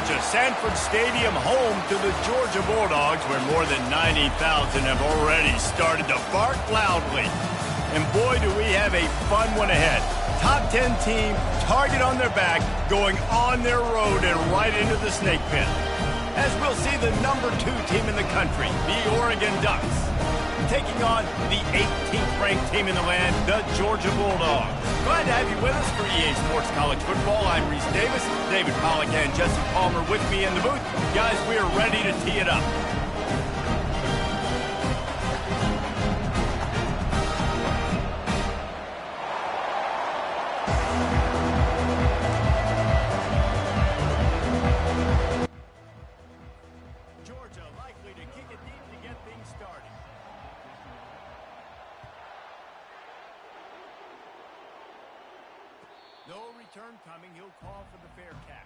Georgia, Sanford Stadium, home to the Georgia Bulldogs, where more than 90,000 have already started to bark loudly. And boy, do we have a fun one ahead. Top 10 team, target on their back, going on their road and right into the snake pit. As we'll see the number 2 team in the country, the Oregon Ducks, taking on the 18th ranked team in the land, the Georgia Bulldogs. Glad to have you with us for EA Sports College Football. I'm Reese Davis, David Pollack and Jesse Palmer with me in the booth. Guys, we are ready to tee it up. Georgia likely to kick it deep to get things started. No return coming. He'll call for the fair catch.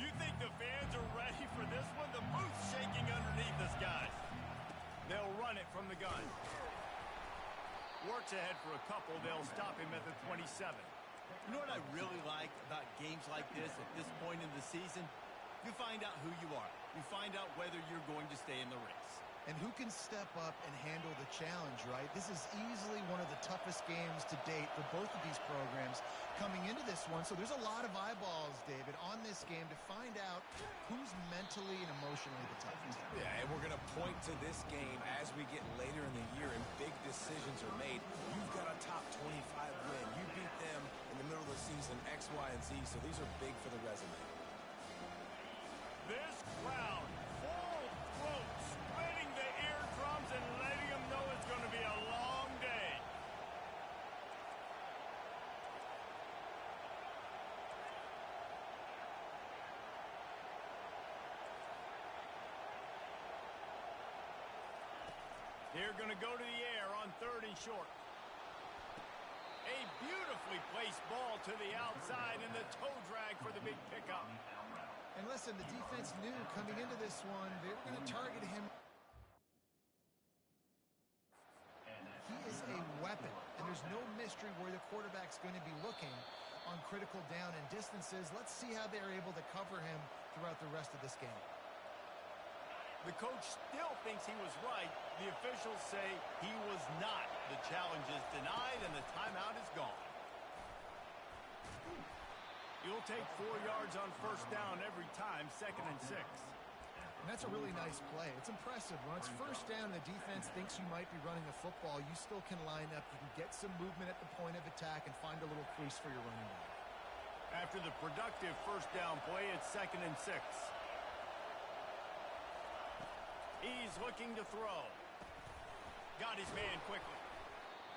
You think the fans are ready for this one? The booth's shaking underneath us, guys. They'll run it from the gun. Works ahead for a couple. They'll stop him at the 27. You know what I really like about games like this at this point in the season? You find out who you are. You find out whether you're going to stay in the race. And who can step up and handle the challenge, right? This is easily one of the toughest games to date for both of these programs coming into this one. So there's a lot of eyeballs, David, on this game to find out who's mentally and emotionally the toughest. Yeah, and we're going to point to this game as we get later in the year and big decisions are made. You've got a top 25 win. You beat them in the middle of the season, X, Y, and Z, so these are big for the resume. This crowd, full throat, splitting the eardrums and letting them know it's going to be a long day. They're going to go to the air on 3rd and short. A beautifully placed ball to the outside and the toe drag for the big pickup. And listen, the defense knew coming into this one, they were going to target him. He is a weapon, and there's no mystery where the quarterback's going to be looking on critical down and distances. Let's see how they're able to cover him throughout the rest of this game. The coach still thinks he was right. The officials say he was not. The challenge is denied, and the timeout is gone. You'll take 4 yards on 1st down every time, 2nd and 6. And that's a really nice play. It's impressive. When it's 1st down, the defense thinks you might be running the football. You still can line up. You can get some movement at the point of attack and find a little crease for your running back. After the productive 1st down play, it's 2nd and 6. He's looking to throw. Got his man quickly.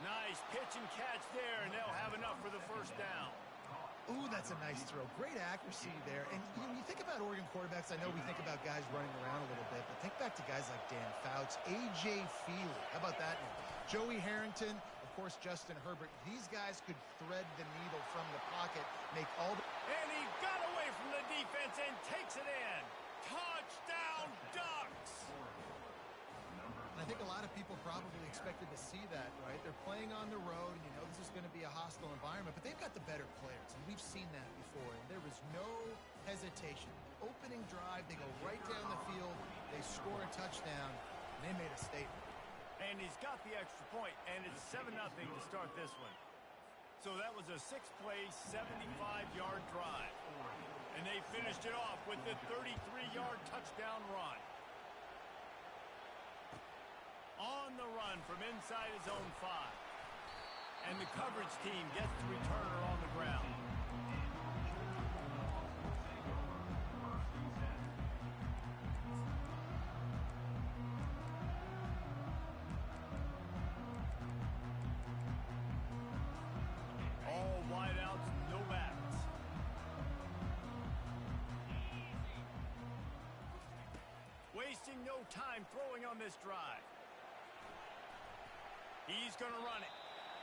Nice pitch and catch there, and they'll have enough for the 1st down. Ooh, that's a nice throw. Great accuracy there. And when you think about Oregon quarterbacks, I know we think about guys running around a little bit, but think back to guys like Dan Fouts, A.J. Feely. How about that name? Joey Harrington, of course, Justin Herbert. These guys could thread the needle from the pocket, make all the... And he got away from the defense and takes it in. Touchdown, Ducks! And I think a lot of people probably expected to see that, right? They're playing on the road, and you know this is going to be a hostile environment, but they've got the better players, and we've seen that before, and there was no hesitation. Opening drive, they go right down the field, they score a touchdown, and they made a statement. And he's got the extra point, and it's 7-0 to start this one. So that was a 6-play, 75-yard drive. And they finished it off with the 33-yard touchdown run. run from inside his own 5. And the coverage team gets the returner on the ground. All wideouts, no backs. Wasting no time throwing on this drive. He's going to run it.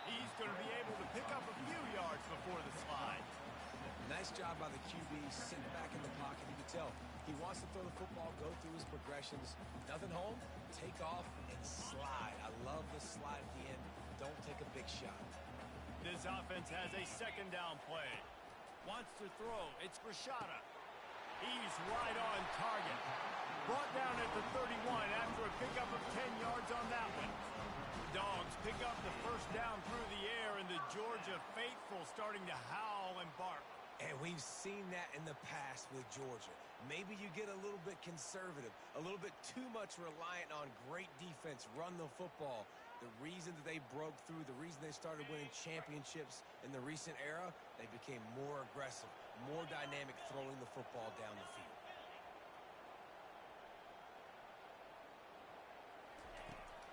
He's going to be able to pick up a few yards before the slide. Nice job by the QB, sitting back in the pocket. You can tell he wants to throw the football, go through his progressions. Nothing home, take off and slide. I love the slide at the end. Don't take a big shot. This offense has a second down play. Wants to throw. It's Rashada. He's right on target. Brought down at the 31 after a pickup of 10 yards on that one. Dogs pick up the first down through the air, and the Georgia faithful starting to howl and bark. And we've seen that in the past with Georgia. Maybe you get a little bit conservative, a little bit too much reliant on great defense, run the football. The reason that they broke through, the reason they started winning championships in the recent era, they became more aggressive, more dynamic throwing the football down the field.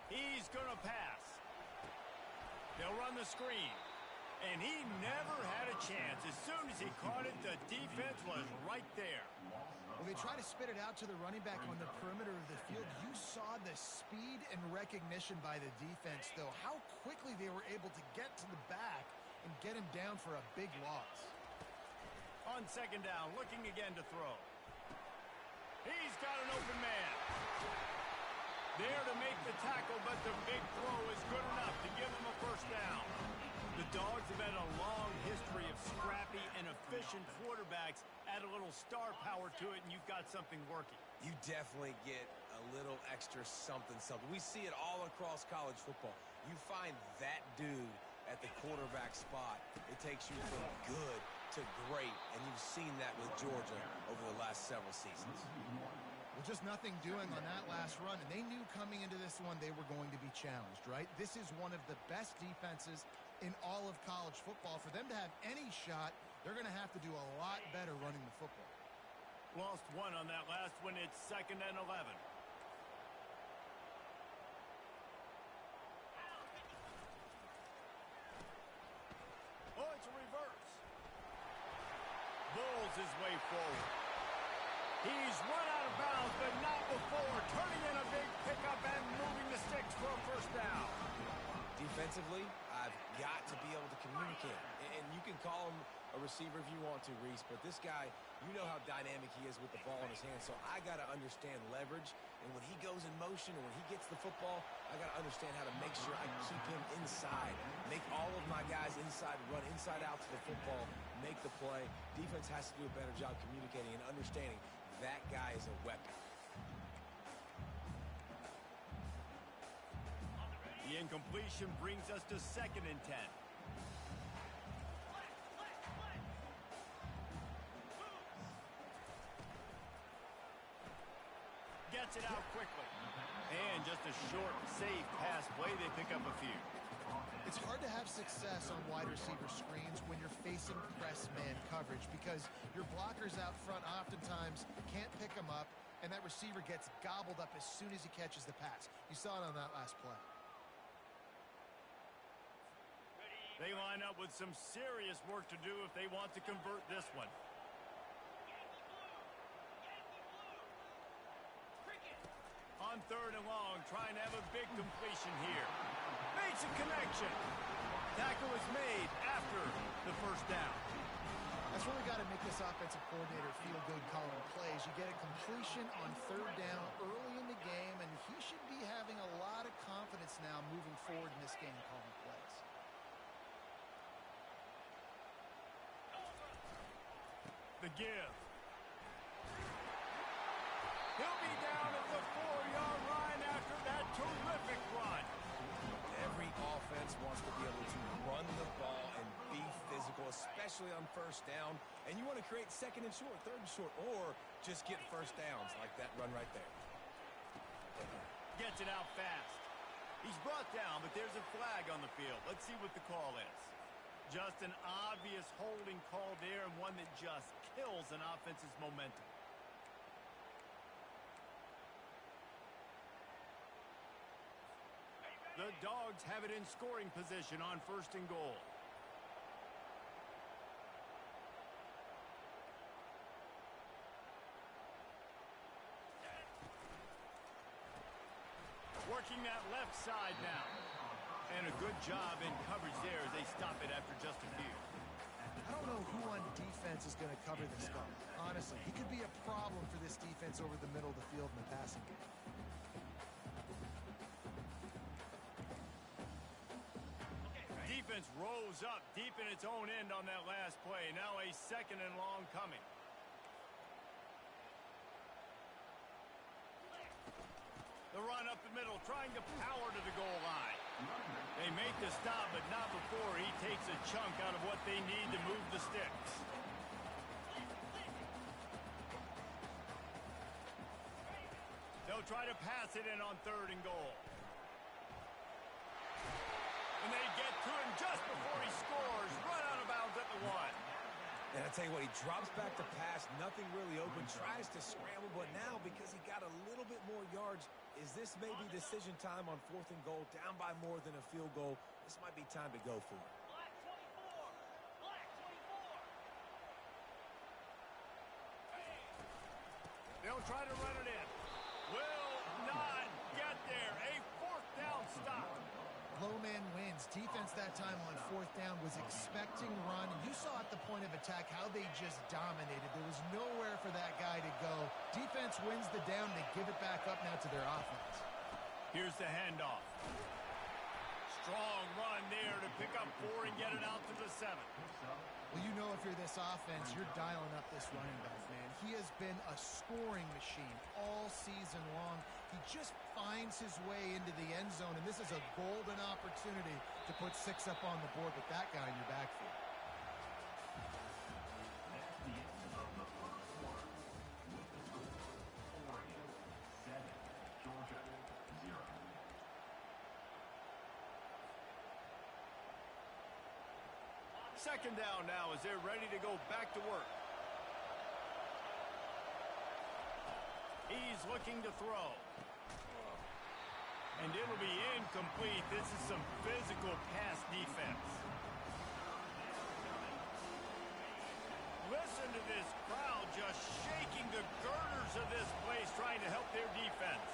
He's going to pass. They'll run the screen. And he never had a chance. As soon as he caught it, the defense was right there. When they try to spit it out to the running back on the perimeter of the field, you saw the speed and recognition by the defense, though. How quickly they were able to get to the back and get him down for a big loss. On second down, looking again to throw. He's got an open man. There to make the tackle, but the big throw is good enough to give him a first down. The Dogs have had a long history of scrappy and efficient quarterbacks. Add a little star power to it, and you've got something working. You definitely get a little extra something. We see it all across college football. You find that dude at the quarterback spot, it takes you from good to great, and you've seen that with Georgia over the last several seasons. Well, just nothing doing on that last run, and they knew coming into this one they were going to be challenged, right? This is one of the best defenses in all of college football. For them to have any shot, they're going to have to do a lot better running the football. Lost one on that last one. It's 2nd and 11. Oh, it's a reverse. Bulls his way forward. He's run out of bounds, but not before. Turning in a big pickup and moving the sticks for a first down. Defensively, I've got to be able to communicate. And you can call him a receiver if you want to, Reese, but this guy, you know how dynamic he is with the ball in his hands, so I got to understand leverage. And when he goes in motion and when he gets the football, I got to understand how to make sure I keep him inside. Make all of my guys inside, run inside out to the football, make the play. Defense has to do a better job communicating and understanding that guy is a weapon. The incompletion brings us to 2nd and 10. Gets it out quickly. And just a short, safe pass play. They pick up a few. It's hard to have success on wide receiver screens when you're facing press man coverage because your blockers out front oftentimes can't pick them up, and that receiver gets gobbled up as soon as he catches the pass. You saw it on that last play. They line up with some serious work to do if they want to convert this one. On 3rd and long, trying to have a big completion here. Makes a connection. Tackle is made after the first down. That's really got to make this offensive coordinator feel good calling plays. You get a completion on 3rd down early in the game, and he should be having a lot of confidence now moving forward in this game calling plays. The give. He'll be down at the 4-yard line after that terrific run. Every offense wants to be able to run the ball and be physical, especially on 1st down. And you want to create 2nd and short, 3rd and short, or just get first downs like that run right there. Gets it out fast. He's brought down, but there's a flag on the field. Let's see what the call is. Just an obvious holding call there, and one that just kills an offense's momentum. The Dogs have it in scoring position on 1st and goal. Working that left side now. And a good job in coverage there as they stop it after just a few. I don't know who on defense is going to cover this guy. Honestly, he could be a problem for this defense over the middle of the field in the passing game. Defense rose up deep in its own end on that last play. Now a 2nd and long coming. The run up the middle, trying to power to the goal line. They make the stop, but not before he takes a chunk out of what they need to move the sticks. They'll try to pass it in on 3rd and goal. And they get to him just before he scores. Run out of bounds at the 1. And I tell you what, he drops back to pass, nothing really open, tries to scramble, but now because he got a little bit more yards, is this maybe decision time on 4th and goal, down by more than a field goal? This might be time to go for it. Black 24. Black 24. They'll try to run it in. Will not get there. A 4th down stop. Low man wins. Defense that time on 4th down was expecting run. You saw at the point of attack how they just dominated. There was nowhere for that guy to go. Defense wins the down. They give it back up now to their offense. Here's the handoff. Strong run there to pick up 4 and get it out to the 7. Well, you know if you're this offense, you're dialing up this running back, man. He has been a scoring machine all season long. He just finds his way into the end zone, and this is a golden opportunity to put 6 up on the board with that guy in your backfield. Second down now as they're ready to go back to work. He's looking to throw. And it'll be incomplete. This is some physical pass defense. Listen to this crowd just shaking the girders of this place trying to help their defense.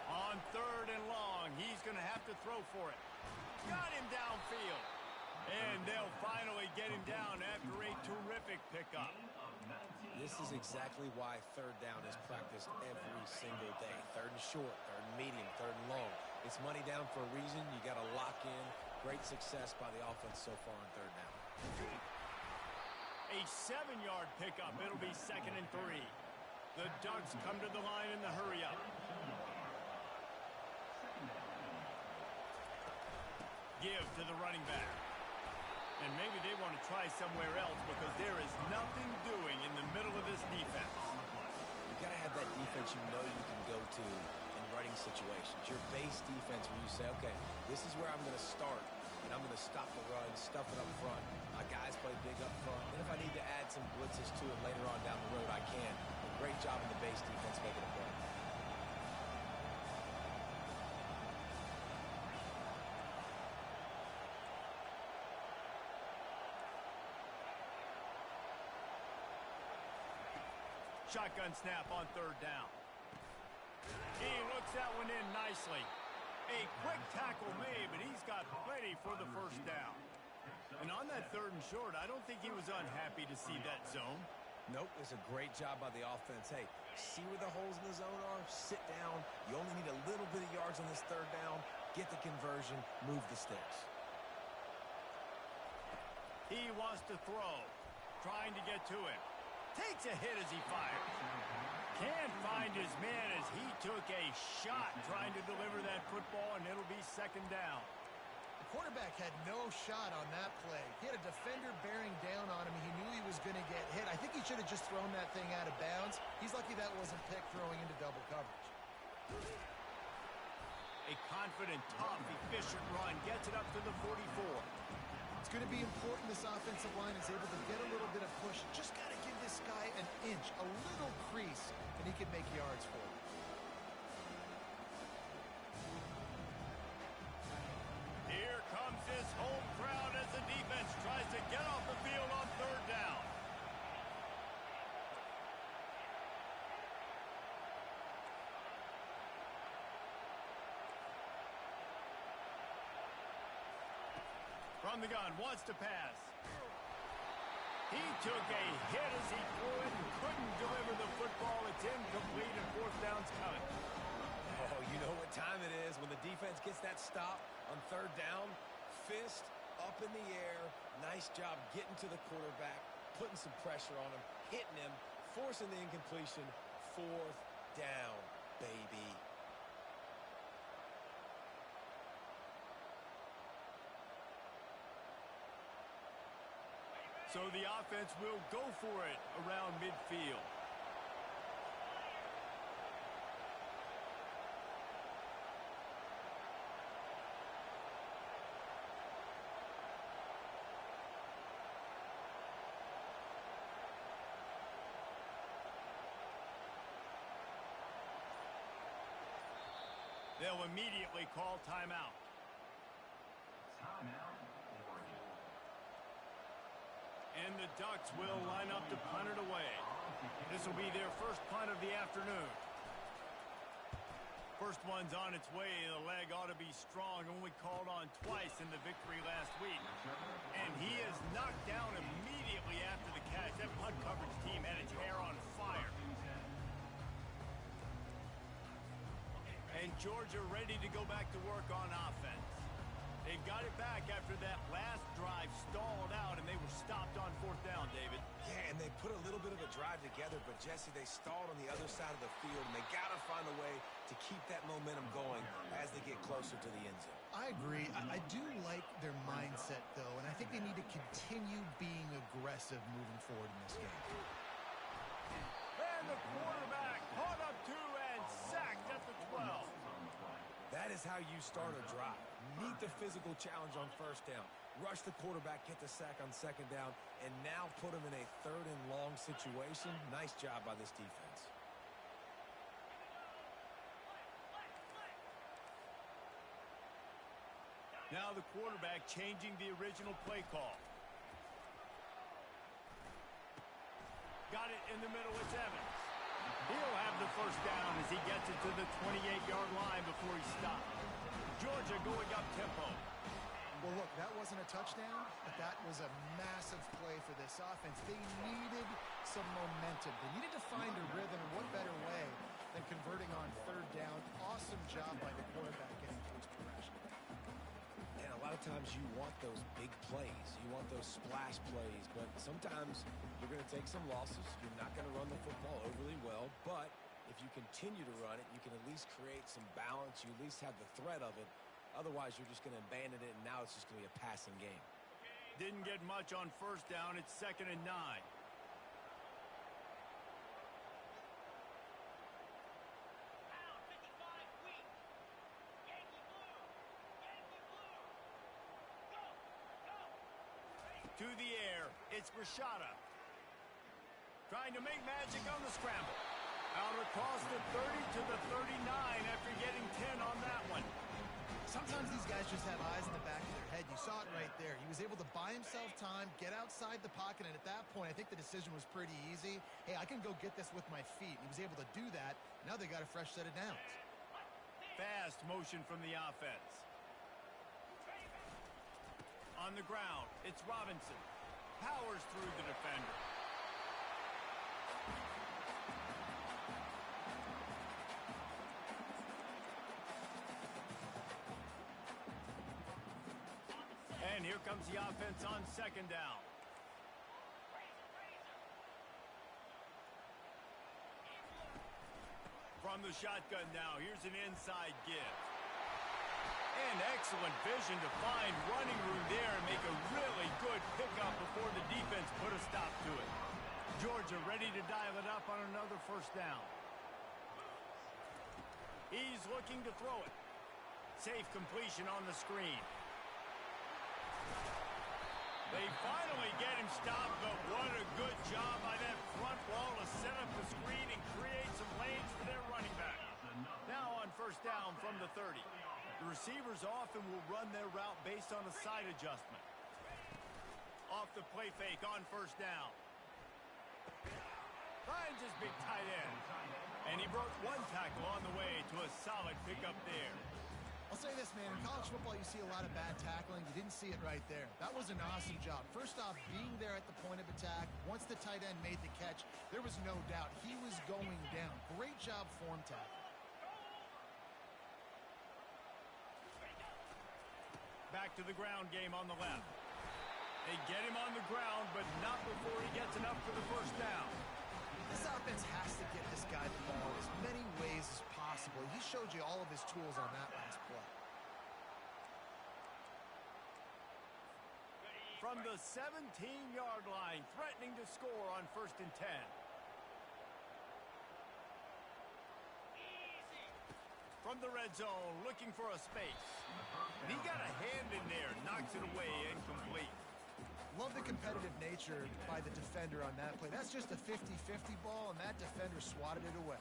On 3rd and long, he's going to have to throw for it. Got him downfield. And they'll finally get him down after a terrific pickup. This is exactly why 3rd down is practiced every single day. 3rd and short, 3rd and medium, 3rd and long. It's money down for a reason. You got to lock in. Great success by the offense so far on 3rd down. A 7-yard pickup. It'll be 2nd and 3. The Ducks come to the line in the hurry up. Give to the running back. And maybe they want to try somewhere else because there is nothing doing in the middle of this defense. You got to have that defense you know you can go to in running situations. Your base defense where you say, okay, this is where I'm going to start, and I'm going to stop the run, stuff it up front. My guys play big up front. And if I need to add some blitzes to it later on down the road, I can. A great job in the base defense making a play. Shotgun snap on 3rd down. He looks that one in nicely. A quick tackle made, but he's got plenty for the 1st down. And on that 3rd and short, I don't think he was unhappy to see that zone. Nope, it's a great job by the offense. Hey, see where the holes in the zone are? Sit down. You only need a little bit of yards on this 3rd down. Get the conversion. Move the sticks. He wants to throw. Trying to get to him. Takes a hit as he fires. Can't find his man as he took a shot trying to deliver that football, and it'll be 2nd down. The quarterback had no shot on that play. He had a defender bearing down on him. He knew he was going to get hit. I think he should have just thrown that thing out of bounds. He's lucky that wasn't picked throwing into double coverage. A confident, tough, efficient run gets it up to the 44. It's going to be important this offensive line is able to get a little bit of push. Just got to give this guy an inch, a little crease, and he can make yards for it. Here comes his home crowd as the defense tries to get off the field on third down. From the gun, wants to pass. He took a hit as he threw it and couldn't deliver the football. It's incomplete and fourth down's coming. Oh, you know what time it is when the defense gets that stop on third down. Fist up in the air. Nice job getting to the quarterback, putting some pressure on him, hitting him, forcing the incompletion. Fourth down, baby. So the offense will go for it around midfield. They'll immediately call timeout. And the Ducks will line up to punt it away. This will be their first punt of the afternoon. First one's on its way. The leg ought to be strong. Only called on twice in the victory last week. And he is knocked down immediately after the catch. That punt coverage team had its hair on fire. And Georgia ready to go back to work on offense. They got it back after that last drive stalled out, and they were stopped on fourth down, David. Yeah, and they put a little bit of a drive together, but, Jesse, they stalled on the other side of the field, and they got to find a way to keep that momentum going as they get closer to the end zone. I agree. I do like their mindset, though, and I think they need to continue being aggressive moving forward in this game. And the quarterback caught up two and sacked at the 12. That is how you start a drive. Meet the physical challenge on first down. Rush the quarterback, get the sack on second down, and now put him in a third and long situation. Nice job by this defense. Now the quarterback changing the original play call. Got it in the middle. It's Evans. He'll have the first down as he gets it to the 28-yard line before he stops. Georgia going up tempo. Well, look, that wasn't a touchdown, but that was a massive play for this offense. They needed some momentum. They needed to find a rhythm, and what better way than converting on third down. Awesome job by the quarterback getting to his progression. And a lot of times you want those big plays. You want those splash plays, but sometimes you're going to take some losses. You're not going to run the football overly well, but if you continue to run it, you can at least create some balance. You at least have the threat of it. Otherwise, you're just going to abandon it, and now it's just going to be a passing game. Didn't get much on first down. It's 2nd and 9. To the air, it's Rashada. Trying to make magic on the scramble. Out across the 30 to the 39 after getting 10 on that one. Sometimes these guys just have eyes in the back of their head. You saw it right there. He was able to buy himself time, get outside the pocket, and at that point, I think the decision was pretty easy. Hey, I can go get this with my feet. He was able to do that. Now they got a fresh set of downs. Fast motion from the offense. On the ground, it's Robinson. Powers through the defender. And here comes the offense on 2nd down. From the shotgun now, here's an inside give. And excellent vision to find running room there and make a really good pickup before the defense put a stop to it. Georgia ready to dial it up on another first down. He's looking to throw it. Safe completion on the screen. They finally get him stopped, but what a good job by that front wall to set up the screen and create some lanes for their running back. Now on first down from the 30. The receivers often will run their route based on a side adjustment. Off the play fake on first down. Finds his big tight end. And he broke one tackle on the way to a solid pickup there. I'll say this, man. In college football, you see a lot of bad tackling. You didn't see it right there. That was an awesome job. First off, being there at the point of attack. Once the tight end made the catch, there was no doubt he was going down. Great job form tackle. Back to the ground game on the left. They get him on the ground, but not before he gets enough for the first down. This offense has to get this guy the ball as many ways as possible. He showed you all of his tools on that last play. From the 17-yard line, threatening to score on first and 10. From the red zone, looking for a space. And he got a hand in there, knocks it away, incomplete. Love the competitive nature by the defender on that play. That's just a 50-50 ball, and that defender swatted it away.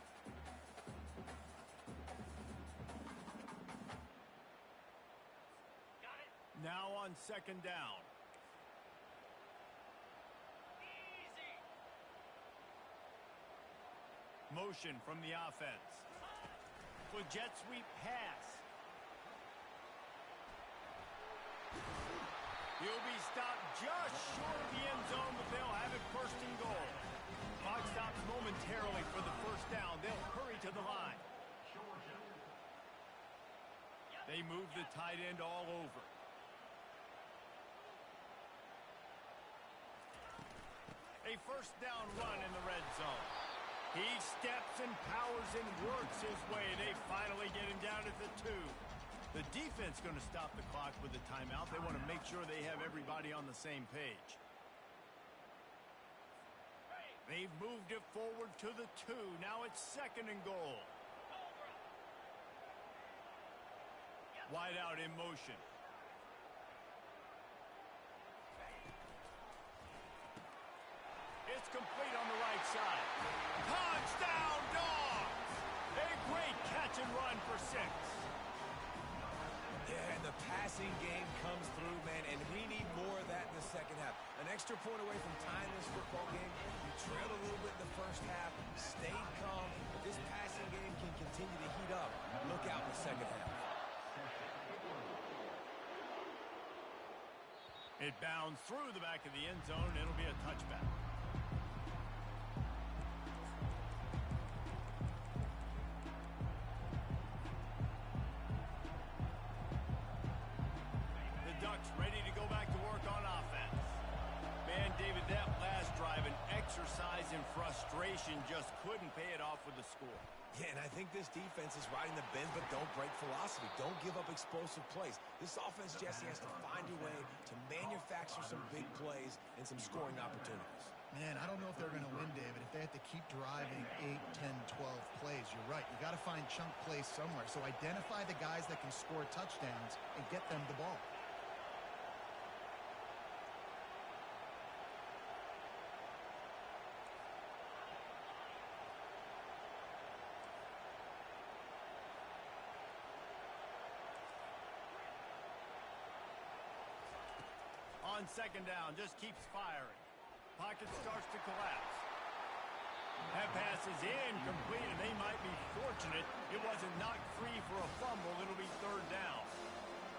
Now on second down. Motion from the offense. With jet sweep pass. He'll be stopped just short of the end zone, but they'll have it first and goal. Clock stops momentarily for the first down. They'll hurry to the line. They move the tight end all over. A first down run in the red zone. He steps and powers and works his way. They finally get him down at the 2. The defense going to stop the clock with a timeout. They want to make sure they have everybody on the same page. They've moved it forward to the 2. Now it's second and goal. Wide out in motion. It's complete on the right side. Touchdown, Dogs! A great catch and run for 6. Yeah, and the passing game comes through, man, and we need more of that in the second half. An extra point away from tying this football game. You trailed a little bit in the first half, stayed calm, but this passing game can continue to heat up. Look out in the second half. It bounds through the back of the end zone. It'll be a touchback. Ready to go back to work on offense. Man, David, that last drive, an exercise in frustration, just couldn't pay it off with the score. Yeah, and I think this defense is riding the bend, but don't break philosophy. Don't give up explosive plays. This offense, Jesse, has to find a way to manufacture some big plays and some scoring opportunities. Man, I don't know if they're going to win, David, if they have to keep driving 8, 10, 12 plays. You're right. You got to find chunk plays somewhere. So identify the guys that can score touchdowns and get them the ball. On second down, just keeps firing. Pocket starts to collapse. That pass is incomplete, and they might be fortunate it wasn't knocked free for a fumble. It'll be third down.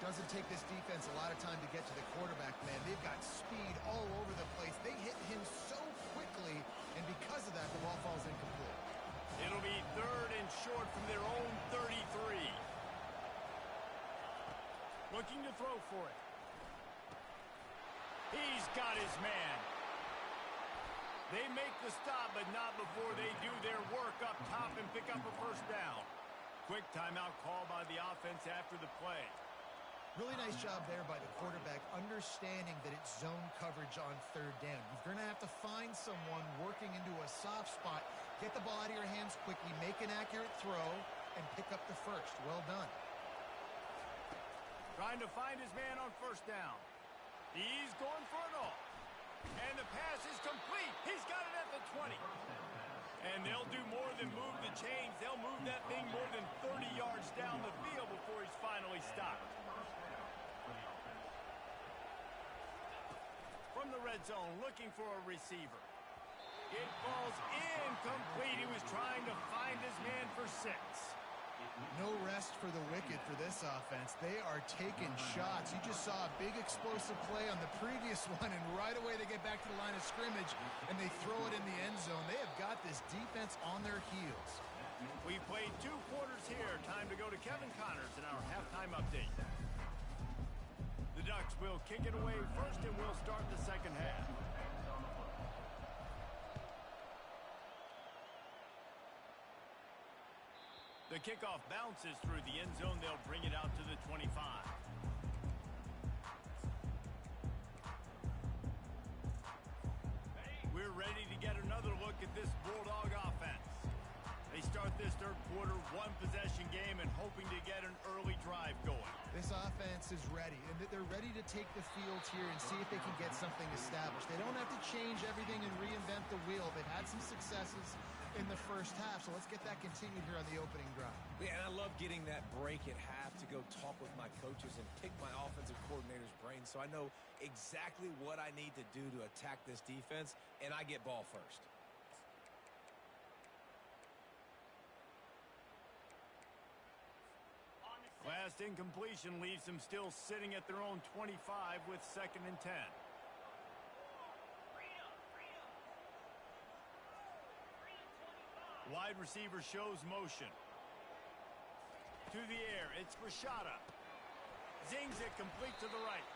Doesn't take this defense a lot of time to get to the quarterback, man. They've got speed all over the place. They hit him so quickly, and because of that, the ball falls incomplete. It'll be third and short from their own 33. Looking to throw for it. He's got his man. They make the stop, but not before they do their work up top and pick up a first down. Quick timeout call by the offense after the play. Really nice job there by the quarterback, understanding that it's zone coverage on third down. You're going to have to find someone working into a soft spot, get the ball out of your hands quickly, make an accurate throw, and pick up the first. Well done. Trying to find his man on first down. He's going for it all. And the pass is complete. He's got it at the 20. And they'll do more than move the chains. They'll move that thing more than 30 yards down the field before he's finally stopped. From the red zone, looking for a receiver. It falls incomplete. He was trying to find his man for 6. No rest for the wicked for this offense. They are taking shots. You just saw a big explosive play on the previous one, and right away they get back to the line of scrimmage, and they throw it in the end zone. They have got this defense on their heels. We played 2 quarters here. Time to go to Kevin Connors in our halftime update. The Ducks will kick it away first, and we'll start the second half. The kickoff bounces through the end zone. They'll bring it out to the 25. We're ready to get another look at this Bulldog offense. They start this third quarter, 1-possession game, and hoping to get an early drive going. This offense is ready, and they're ready to take the field here and see if they can get something established. They don't have to change everything and reinvent the wheel. They've had some successes in the first half, so let's get that continued here on the opening drive. Yeah, and I love getting that break at half to go talk with my coaches and pick my offensive coordinator's brain so I know exactly what I need to do to attack this defense, and I get ball first. Last incompletion leaves them still sitting at their own 25 with 2nd and 10. Wide receiver shows motion. To the air, it's Rashada. Zings it complete to the right.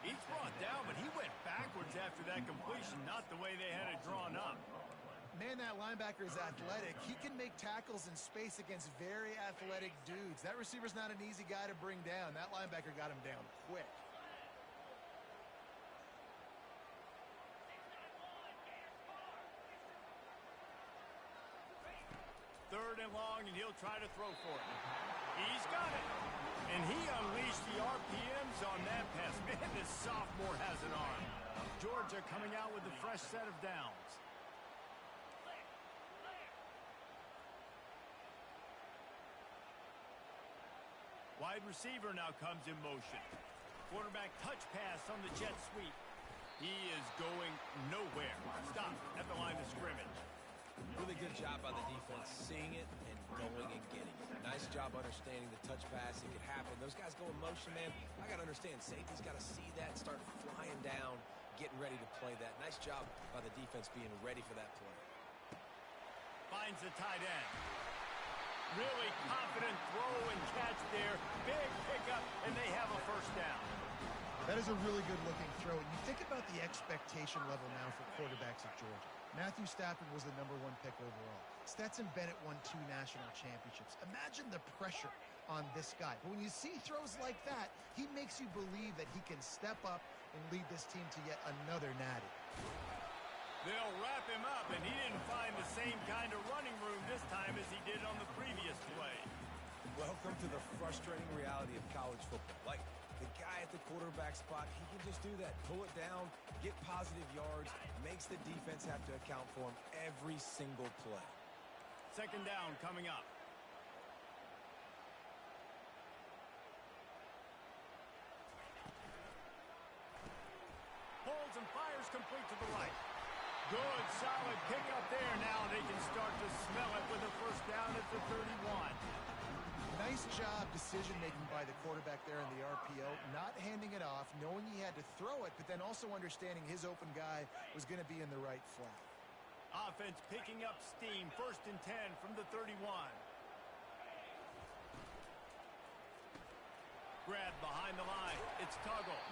He's brought down, but he went backwards after that completion, not the way they had it drawn up. Man, that linebacker is athletic. He can make tackles in space against very athletic dudes. That receiver's not an easy guy to bring down. That linebacker got him down quick. Third and long, and he'll try to throw for it. He's got it. And he unleashed the RPMs on that pass. Man, this sophomore has an arm. Georgia coming out with a fresh set of downs. Wide receiver now comes in motion. Quarterback touch pass on the jet sweep. He is going nowhere. Stop at the line of scrimmage. Really good job by the defense, seeing it and going and getting it. Nice job understanding the touch pass. It could happen. Those guys go in motion, man. I got to understand, safety's got to see that and start flying down, getting ready to play that. Nice job by the defense being ready for that play. Finds the tight end. Really confident throw and catch there. Big pickup, and they have a first down. That is a really good-looking throw. And you think about the expectation level now for quarterbacks at Georgia. Matthew Stafford was the #1 pick overall. Stetson Bennett won 2 national championships. Imagine the pressure on this guy. But when you see throws like that, he makes you believe that he can step up and lead this team to yet another natty. They'll wrap him up, and he didn't find the same kind of running room this time as he did on the previous play. Welcome to the frustrating reality of college football. Like, the guy at the quarterback spot, he can just do that. Pull it down, get positive yards, makes the defense have to account for him every single play. Second down coming up. Pulls and fires complete to the right. Good, solid pickup there. Now they can start to smell it with a first down at the 31. Nice job decision-making by the quarterback there in the RPO, not handing it off, knowing he had to throw it, but then also understanding his open guy was going to be in the right flat. Offense picking up steam. 1st and 10 from the 31. Grab behind the line. It's Tuggle.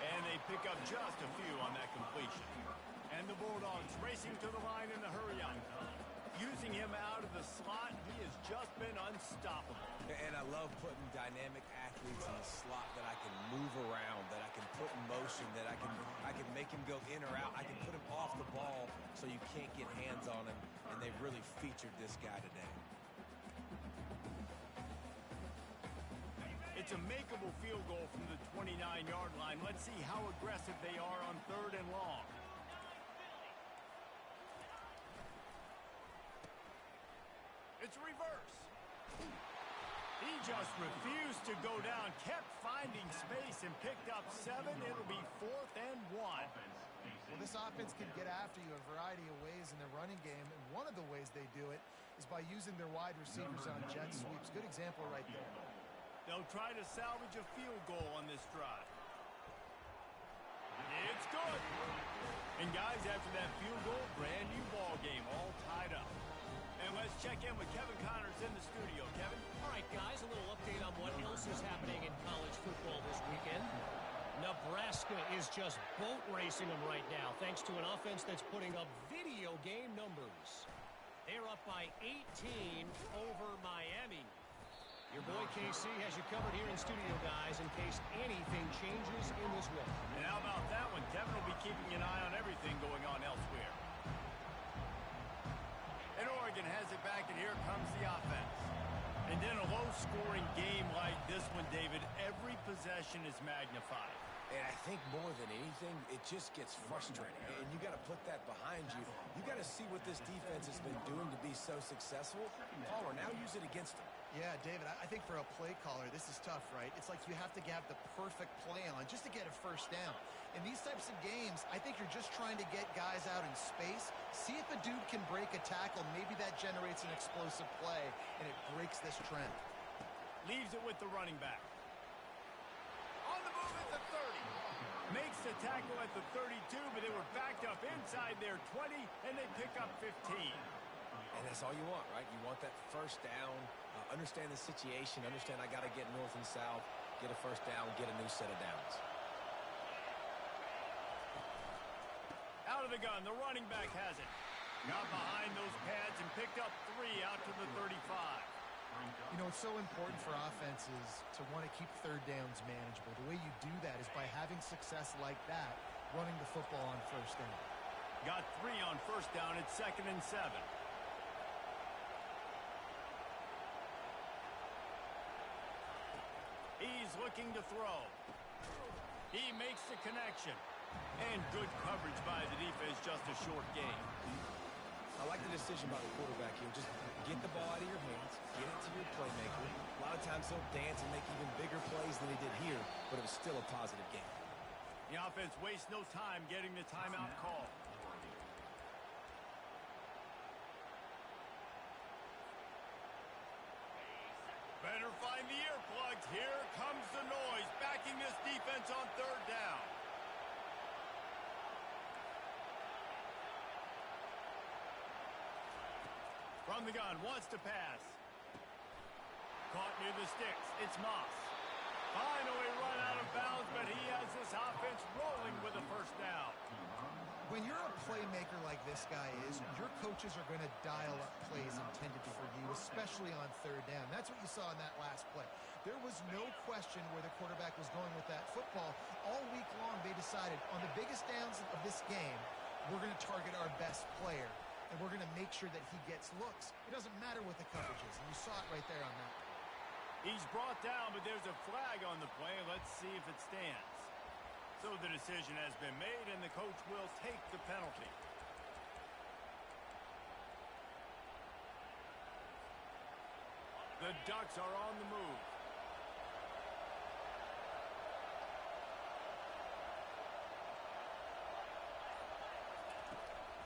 And they pick up just a few on that completion. And the Bulldogs racing to the line in the hurry-up. Using him out of the slot, he has just been unstoppable. And I love putting dynamic athletes in the slot that I can move around, that I can put in motion, that I can make him go in or out. I can put him off the ball so you can't get hands on him, and they've really featured this guy today. It's It's a makeable field goal from the 29-yard line. Let's see how aggressive they are on 3rd and long. It's a reverse. He just refused to go down, kept finding space, and picked up 7. It'll be 4th and 1. Well, this offense can get after you a variety of ways in their running game, and one of the ways they do it is by using their wide receivers on jet sweeps. Good example right there. They'll try to salvage a field goal on this drive. It's good. And guys, after that field goal, brand new ball game, all tied up. And let's check in with Kevin Connors in the studio. Kevin? All right, guys, a little update on what else is happening in college football this weekend. Nebraska is just boat racing them right now, thanks to an offense that's putting up video game numbers. They're up by 18 over Miami. Your boy KC has you covered here in studio, guys, in case anything changes in this one. And how about that one? Kevin will be keeping an eye on everything going on elsewhere. And Oregon has it back, and here comes the offense. And then a low-scoring game like this one, David, every possession is magnified. And I think more than anything, it just gets frustrating. And you got to put that behind you. You got to see what this defense has been doing to be so successful. Caller, now use it against them. Yeah, David, I think for a play caller, this is tough, right? It's like you have to have the perfect play on just to get a first down. In these types of games, I think you're just trying to get guys out in space, see if a dude can break a tackle. Maybe that generates an explosive play, and it breaks this trend. Leaves it with the running back. On the move at the 30. Makes the tackle at the 32, but they were backed up inside their 20, and they pick up 15. And that's all you want, right? You want that first down, understand the situation, understand I got to get north and south, get a first down, get a new set of downs. Out of the gun, the running back has it. Got behind those pads and picked up 3 out to the 35. You know, it's so important for offenses to want to keep third downs manageable. The way you do that is by having success like that, running the football on first down. Got 3 on first down. It's 2nd and 7. He's looking to throw. He makes the connection. And good coverage by the defense, just a short game. I like the decision by the quarterback here. Just get the ball out of your hands, get it to your playmaker. A lot of times he'll dance and make even bigger plays than he did here, but it was still a positive game. The offense wastes no time getting the timeout call. Better find the earplugs. Here comes the noise, backing this defense on 3rd down. From the gun, wants to pass. Caught near the sticks. It's Moss. Finally run out of bounds, but he has this offense rolling with a first down. When you're a playmaker like this guy is, your coaches are going to dial up plays intended for you, especially on 3rd down. That's what you saw in that last play. There was no question where the quarterback was going with that football. All week long, they decided on the biggest downs of this game, we're going to target our best player, and we're going to make sure that he gets looks. It doesn't matter what the coverage is, and you saw it right there on that. He's brought down, but there's a flag on the play. Let's see if it stands. So the decision has been made, and the coach will take the penalty. The Ducks are on the move.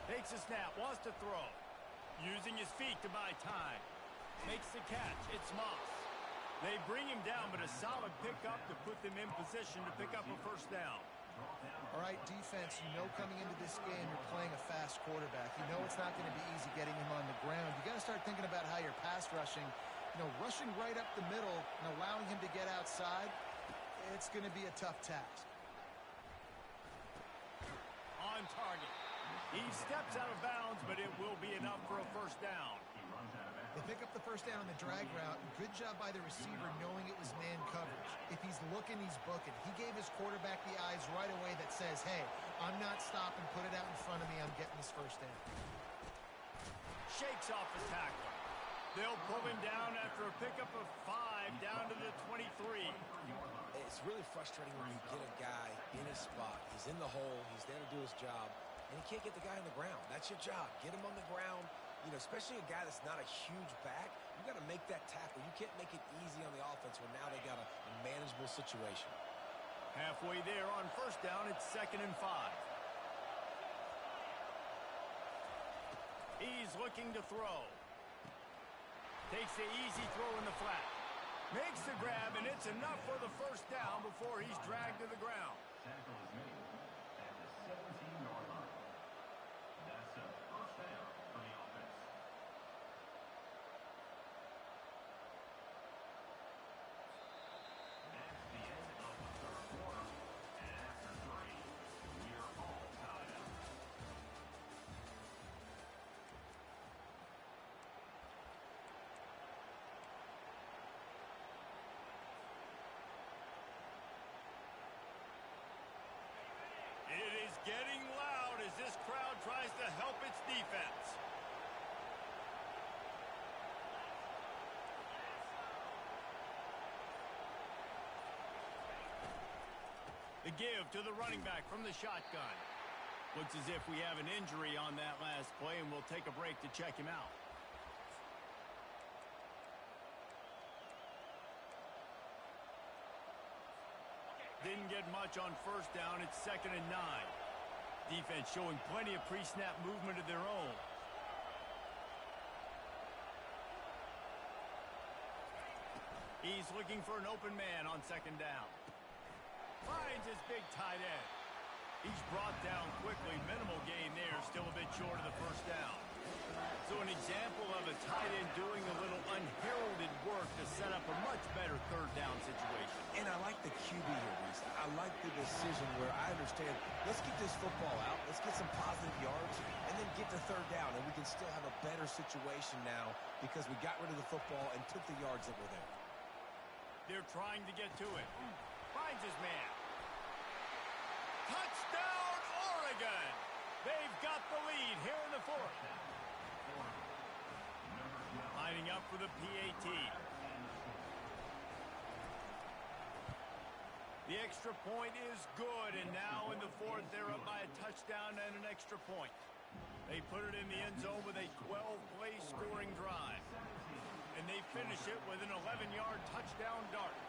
Takes a snap, wants to throw. Using his feet to buy time. Makes the catch. It's Moss. They bring him down, but a solid pickup to put them in position to pick up a first down. All right, defense, you know coming into this game you're playing a fast quarterback. You know it's not going to be easy getting him on the ground. You got to start thinking about how you're pass rushing. You know, rushing right up the middle and allowing him to get outside, it's going to be a tough task. On target. He steps out of bounds, but it will be enough for a first down. They pick up the first down on the drag route. Good job by the receiver knowing it was man coverage. If he's looking, he's booking. He gave his quarterback the eyes right away that says, hey, I'm not stopping. Put it out in front of me. I'm getting this first down. Shakes off the tackler. They'll pull him down after a pickup of 5 down to the 23. It's really frustrating when you get a guy in his spot. He's in the hole. He's there to do his job, and he can't get the guy on the ground. That's your job. Get him on the ground. You know, especially a guy that's not a huge back. You got to make that tackle. You can't make it easy on the offense when now they got a manageable situation. Halfway there on first down, it's 2nd and 5. He's looking to throw. Takes the easy throw in the flat. Makes the grab, and it's enough for the first down before he's dragged to the ground. Tackle is made at the 17-yard line. That's a first down for the offense. That's the end of the third quarter. And after 3, we're all tied up. It is getting loud as this crowd tries to help its defense. The give to the running back from the shotgun. Looks as if we have an injury on that last play, and we'll take a break to check him out. Didn't get much on first down. It's 2nd and 9. Defense showing plenty of pre-snap movement of their own. He's looking for an open man on 2nd down. Finds his big tight end. He's brought down quickly. Minimal gain there. Still a bit short of the first down. So an example of a tight end doing a little unheralded work to set up a much better 3rd down situation. And I like the QB here, Reese. I like the decision where I understand, let's get this football out, let's get some positive yards, and then get to 3rd down, and we can still have a better situation now because we got rid of the football and took the yards that were there. They're trying to get to it. Finds his man. Touchdown, Oregon! They've got the lead here in the 4th. Lining up for the PAT. The extra point is good, and now in the 4th, they're up by a touchdown and an extra point. They put it in the end zone with a 12-play scoring drive, and they finish it with an 11-yard touchdown dart.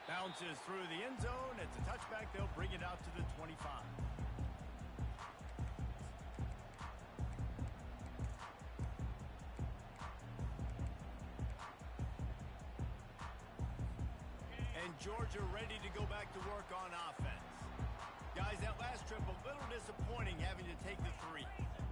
Bounces through the end zone. It's a touchback. They'll bring it out to the 25. And Georgia ready to go back to work on offense. Guys, that last trip a little disappointing having to take the 3.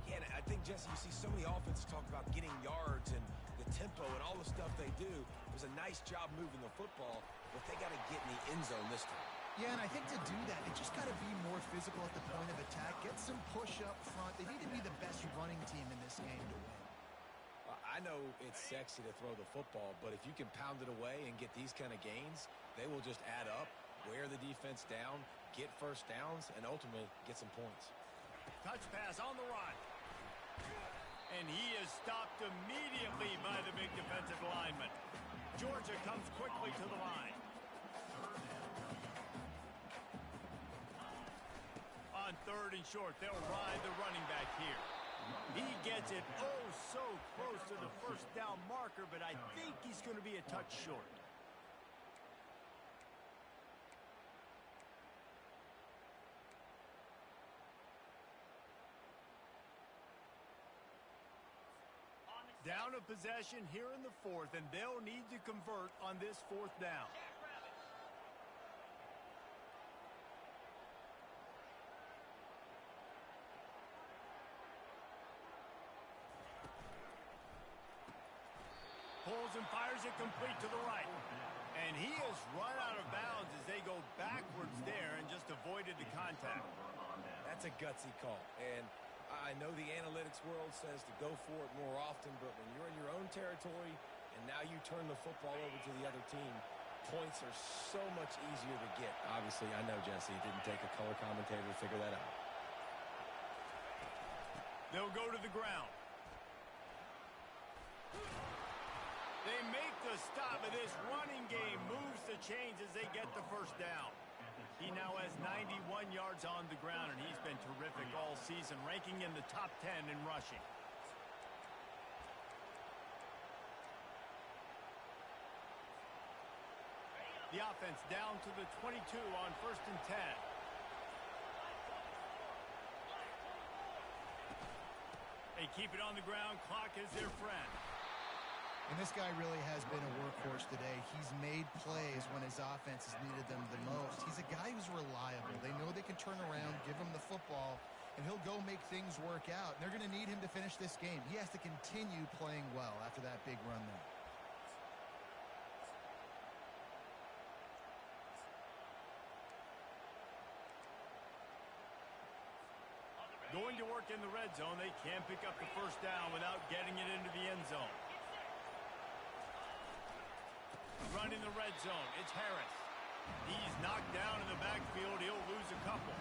Yeah, and I think, Jesse, you see so many offenses talk about getting yards and the tempo and all the stuff they do. It was a nice job moving the football, but they got to get in the end zone this time. Yeah, and I think to do that, they just got to be more physical at the point of attack. Get some push up front. They need to be the best running team in this game to win. I know it's sexy to throw the football, but if you can pound it away and get these kind of gains, they will just add up, wear the defense down, get first downs, and ultimately get some points. Touch pass on the run. And he is stopped immediately by the big defensive lineman. Georgia comes quickly to the line. On 3rd and short, they'll ride the running back here. He gets it oh so close to the first down marker, but I think he's going to be a touch short. Down a possession here in the 4th, and they'll need to convert on this 4th down. Pulls and fires it complete to the right. And he has run out of bounds as they go backwards there and just avoided the contact. That's a gutsy call. And I know the analytics world says to go for it more often, but when you're in your own territory and now you turn the football over to the other team, points are so much easier to get. Obviously, I know, Jesse, it didn't take a color commentator to figure that out. They'll go to the ground. They make the stop, and this running game moves the chains as they get the first down. He now has 91 yards on the ground, and he's been terrific all season, ranking in the top 10 in rushing. The offense down to the 22 on 1st and 10. They keep it on the ground. Clock is their friend. And this guy really has been a workhorse today. He's made plays when his offense has needed them the most. He's a guy who's reliable. They know they can turn around, give him the football, and he'll go make things work out. And they're going to need him to finish this game. He has to continue playing well after that big run there. Going to work in the red zone. They can't pick up the first down without getting it into the end zone. Run in the red zone. It's Harris. He's knocked down in the backfield. He'll lose a couple.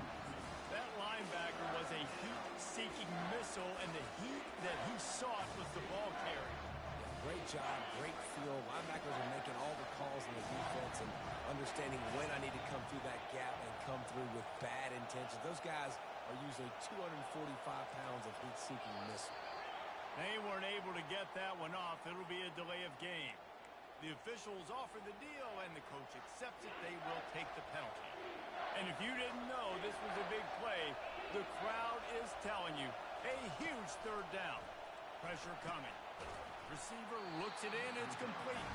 That linebacker was a heat-seeking missile, and the heat that he sought was the ball carry. Great job, great feel. Linebackers are making all the calls in the defense and understanding when I need to come through that gap and come through with bad intentions. Those guys are usually 245 pounds of heat-seeking missile. They weren't able to get that one off. It'll be a delay of game. The officials offer the deal, and the coach accepts it. They will take the penalty. And if you didn't know this was a big play, the crowd is telling you a huge third down. Pressure coming. Receiver looks it in. It's complete.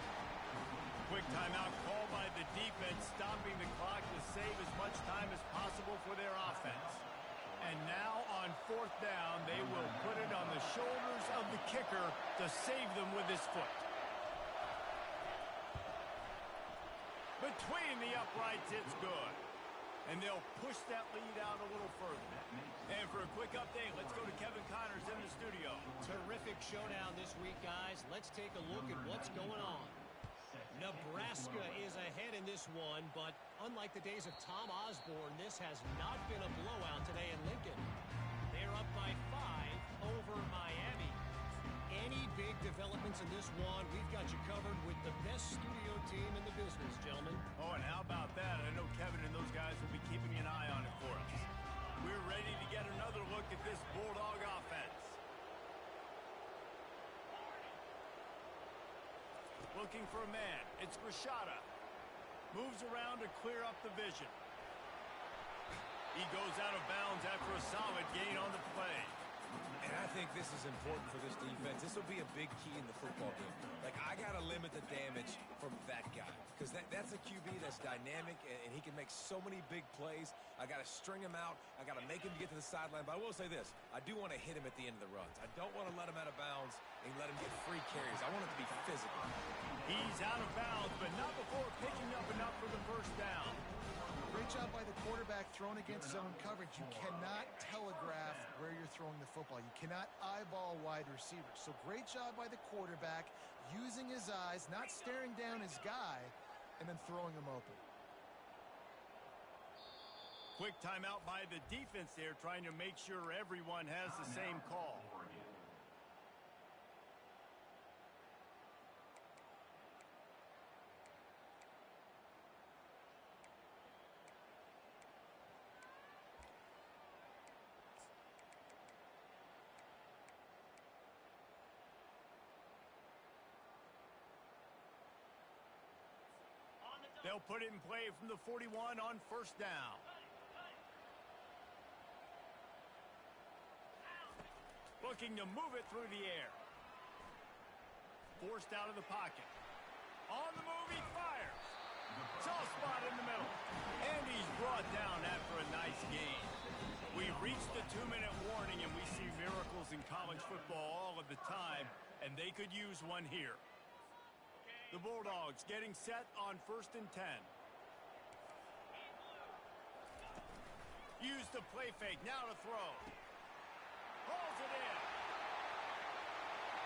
Quick timeout call by the defense, stopping the clock to save as much time as possible for their offense. And now on 4th down, they will put it on the shoulders of the kicker to save them with his foot. Between the uprights, it's good. And they'll push that lead out a little further. And for a quick update, let's go to Kevin Connors in the studio. Terrific showdown this week, guys. Let's take a look at what's going on. Nebraska is ahead in this one, but unlike the days of Tom Osborne, this has not been a blowout today in Lincoln. They're up by 5 over Miami. Any big developments in this one, we've got you covered with the best studio team in the business, gentlemen. Oh, and how about that? I know Kevin and those guys will be keeping an eye on it for us. We're ready to get another look at this Bulldog offense. Looking for a man. It's Rashada. Moves around to clear up the vision. He goes out of bounds after a solid gain on the play. And I think this is important for this defense. This will be a big key in the football game. Like, I got to limit the damage from that guy. Because that's a QB that's dynamic, and he can make so many big plays. I got to string him out. I got to make him get to the sideline. But I will say this. I do want to hit him at the end of the runs. I don't want to let him out of bounds and let him get free carries. I want it to be physical. He's out of bounds, but not before picking up enough for the first down. Great job by the quarterback thrown against zone coverage. You cannot telegraph where you're throwing the football. You cannot eyeball wide receivers. So great job by the quarterback using his eyes, not staring down his guy, and then throwing him open. Quick timeout by the defense there, trying to make sure everyone has the same call. They'll put it in play from the 41 on first down. Looking to move it through the air. Forced out of the pocket. On the move, he fires. Soft spot in the middle. And he's brought down after a nice gain. We've reached the 2-minute warning, and we see miracles in college football all of the time, and they could use one here. The Bulldogs getting set on 1st and 10. Use the play fake. Now to throw. Hauls it in.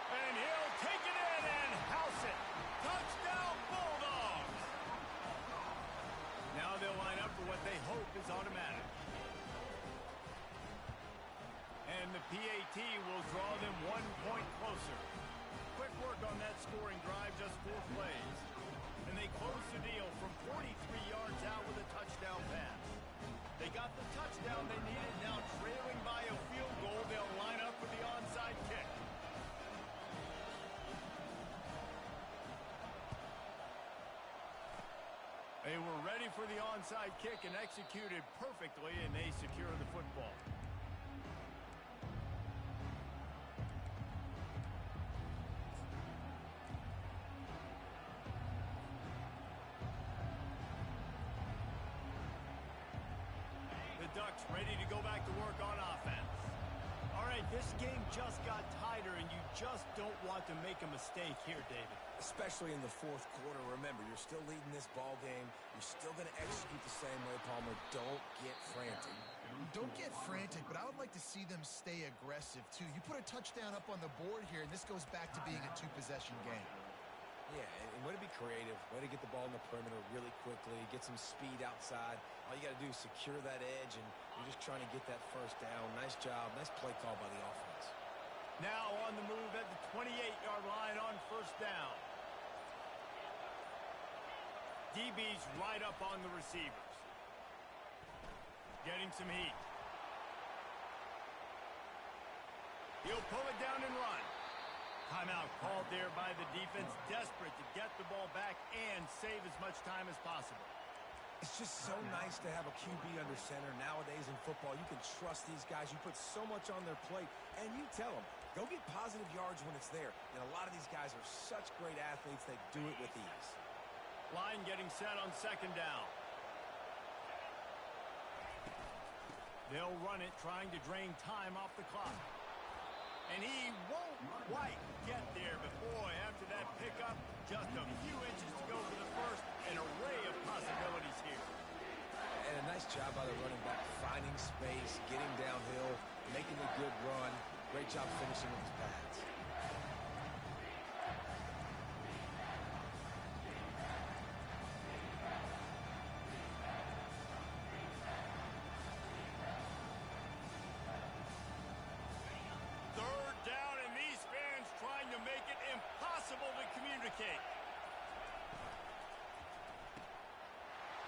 And he'll take it in and house it. Touchdown, Bulldogs. Now they'll line up for what they hope is automatic. And the PAT will draw them 1 point closer. Quick work on that scoring drive, just 4 plays. And they close the deal from 43 yards out with a touchdown pass. They got the touchdown they needed. Now trailing by a field goal, they'll line up for the onside kick. They were ready for the onside kick and executed perfectly, and they secure the football. Ducks ready to go back to work on offense. All right, this game just got tighter, and you just don't want to make a mistake here, David. Especially in the fourth quarter. Remember, you're still leading this ball game. You're still going to execute the same way, Palmer. Don't get frantic. Don't get frantic, but I would like to see them stay aggressive, too. You put a touchdown up on the board here, and this goes back to being a 2-possession game. Yeah, and way to be creative, way to get the ball in the perimeter really quickly, get some speed outside. All you got to do is secure that edge, and you're just trying to get that first down. Nice job. Nice play call by the offense. Now on the move at the 28-yard line on first down. DB's right up on the receivers. Getting some heat. He'll pull it down and run. Timeout called there by the defense, desperate to get the ball back and save as much time as possible. It's just so nice to have a QB under center. Nowadays in football, you can trust these guys. You put so much on their plate, and you tell them, go get positive yards when it's there. And a lot of these guys are such great athletes, they do it with ease. Line getting set on second down. They'll run it, trying to drain time off the clock. And he won't quite get there, but boy, after that pickup, just a few inches to go for the first. An array of possibilities here. And a nice job by the running back, finding space, getting downhill, making a good run. Great job finishing with his pads. To communicate.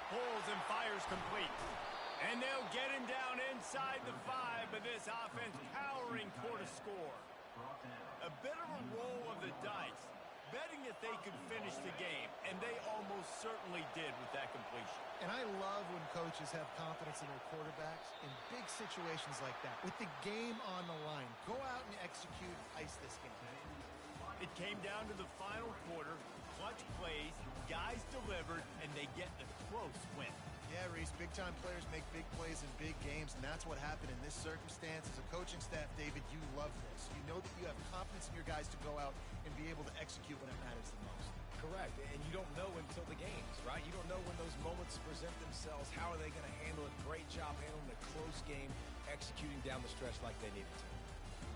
Pulls and fires complete. And they'll get him down inside the 5, but this offense powering toward a score. A bit of a roll of the dice, betting that they could finish the game, and they almost certainly did with that completion. And I love when coaches have confidence in their quarterbacks in big situations like that. With the game on the line, go out and execute, ice this game. It came down to the final quarter, clutch plays, guys delivered, and they get a close win. Yeah, Reese, big-time players make big plays in big games, and that's what happened in this circumstance. As a coaching staff, David, you love this. You know that you have confidence in your guys to go out and be able to execute when it matters the most. Correct, and you don't know until the games, right? You don't know when those moments present themselves. How are they going to handle it? Great job handling the close game, executing down the stretch like they needed to.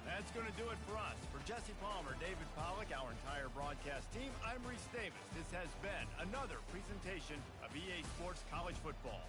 That's going to do it for us. For Jesse Palmer, David Pollack, our entire broadcast team, I'm Reese Davis. This has been another presentation of EA Sports College Football.